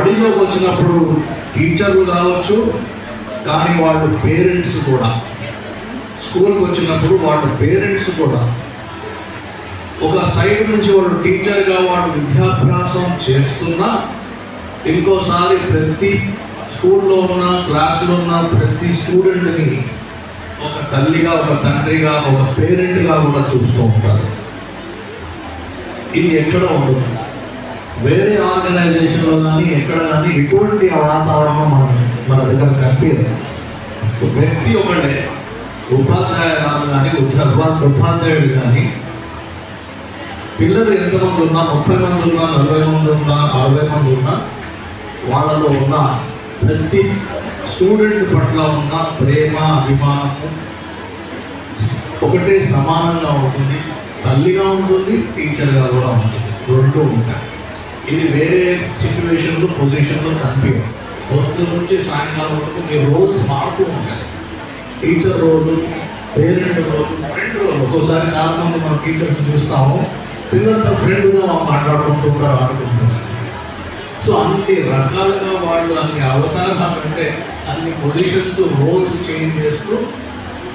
బడిలోకి వచ్చినప్పుడు టీచర్లు కావచ్చు, కానీ వాళ్ళు పేరెంట్స్ కూడా, స్కూల్కి వచ్చినప్పుడు వాళ్ళ పేరెంట్స్ కూడా ఒక సైడ్ నుంచి వాళ్ళు టీచర్గా వాళ్ళు విద్యాభ్యాసం చేస్తున్నా, ఇంకోసారి ప్రతి స్కూల్లో ఉన్న క్లాసులో ఉన్న ప్రతి స్టూడెంట్ని ఒక తల్లిగా, ఒక తండ్రిగా, ఒక పేరెంట్గా కూడా చూస్తూ ఉంటారు. ఇది ఎక్కడ ఉండదు, వేరే ఆర్గనైజేషన్లో కానీ ఎక్కడ కానీ ఎటువంటి వాతావరణం మన దగ్గర కనిపించదు. వ్యక్తి ఒకటే, ఉపాధ్యాయులు కానీ ఉపాధ్యాయుడు కానీ, పిల్లలు ఎంతమంది ఉన్నా, 30 మంది ఉన్నా, 40 మంది ఉన్నా, 60 మంది ఉన్నా, వాళ్ళలో ఉన్న ప్రతి స్టూడెంట్ పట్ల ఉన్న ప్రేమ, అభిమానము ఒకటే సమానంగా ఉంటుంది. తల్లిగా ఉంటుంది, టీచర్గా కూడా ఉంటుంది, రెండు ఉంటాయి. ఇది వేరే సిచ్యువేషన్లో, పొజిషన్లో కనిపించదు. పొద్దు నుంచి సాయంకాలం వరకు మీ రోల్స్ మారుతూ ఉంటాయి. టీచర్ రోలు, పేరెంట్ రోలు, ఫ్రెండ్ రోలు. ఒక్కోసారి చాలా మంది మనం టీచర్స్ చూస్తాము, పిల్లలతో ఫ్రెండ్గా మాట్లాడుకుంటుంటారు, ఆడుకుంటున్నారు. సో అన్ని రకాలుగా వాళ్ళు అన్ని అవతారాలు అంటే అన్ని పొజిషన్స్, రోల్స్ చేంజ్ చేస్తూ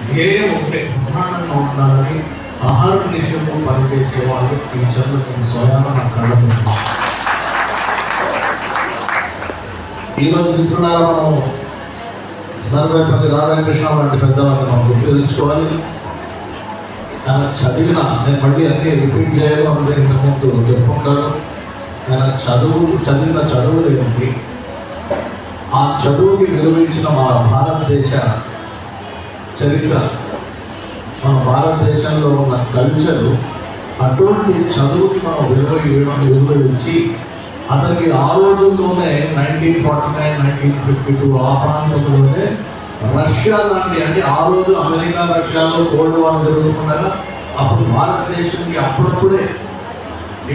ధ్యేయం ఉంటే ప్రధానంగా ఉండాలని ఆహార నిషేధంలో పనిచేసే వాళ్ళు టీచర్లు స్వయాన మాట్లాడుకుంటున్నారు. ఈరోజు మిత్రులారా, మనం సర్వేపల్లి రాధాకృష్ణ లాంటి పెద్దవాళ్ళని మనం గుర్తించుకోవాలి. ఆయన చదివిన, నేను మళ్ళీ అన్నీ రిపీట్ చేయడం అంటే ఇంతకుముందు చెప్పుకుంటాను. ఆయన చదివిన చదువులు ఏంటి, ఆ చదువుకి నిర్వహించిన మన భారతదేశ చరిత్ర, మన భారతదేశంలో ఉన్న కల్చరు, అటువంటి చదువుకి మనం విలువ ఇచ్చి అతనికి ఆ రోజుల్లోనే 1949, 1952 ఆ ప్రాంతంలోనే రష్యా లాంటి, అంటే ఆ రోజు అమెరికా రష్యాలో కోల్డ్ వార్ జరుగుతుండగా అప్పుడు భారతదేశానికి అప్పుడప్పుడే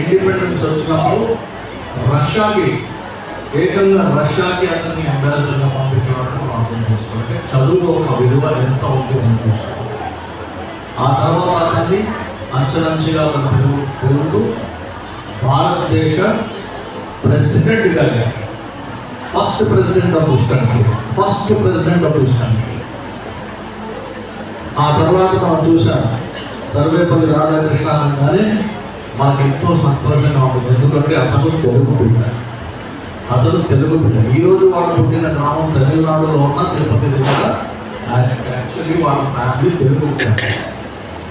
ఇండిపెండెన్స్ వచ్చినప్పుడు ఏకంగా రష్యాకి అతన్ని అంబాసిడర్గా పంపించడం మనం అర్థం చేసుకోవాలి. చదువు ఒక విలువ ఎంత ఉంది అనిపిస్తుంది. ఆ తర్వాత అతన్ని అంచెలంచెగా పెరుగుతూ భారతదేశ ప్రెసిడెంట్గా, first president of this country. ఆ తర్వాత మనం చూసాం సర్వేపల్లి రాధాకృష్ణ అనగానే మనకు ఎంతో సంతోషంగా ఉంటుంది. ఎందుకంటే అతను తెలుగు బిడ్డ. ఈరోజు వాళ్ళు పుట్టిన గ్రామం తమిళనాడులో ఉన్న తిరుపతి దగ్గర. ఆయనకి యాక్చువల్లీ వాళ్ళ ఫ్యామిలీ తెలుగు బిడ్డ.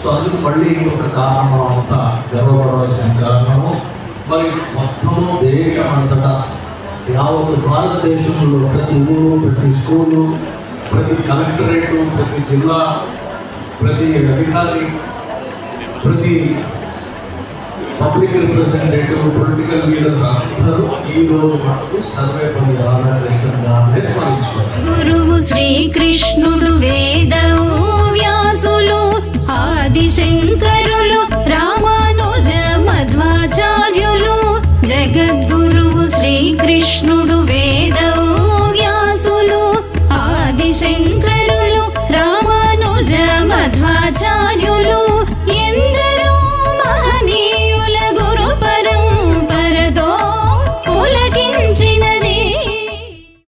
సో అందుకు మళ్ళీ ఇంకొక కారణం అంతా గర్వపడవలసిన కారణము. మరి మొత్తము దేశం అంతటా, యావత్ భారతదేశంలో ప్రతి ఊరు, ప్రతి స్కూలు, ప్రతి కలెక్టరేటు, ప్రతి జిల్లా, ప్రతి అధికారి, ప్రతి పబ్లిక్ రిప్రజెంటేటివ్, పొలిటికల్ లీడర్స్ అందరూ ఈ రోజు మనకు సర్వేపల్లి రాధాకృష్ణ గారిని స్మరించుకోవాలి. గురువు శ్రీకృష్ణుడు, వేదము వ్యాసులు, ఆదిశంకరులు,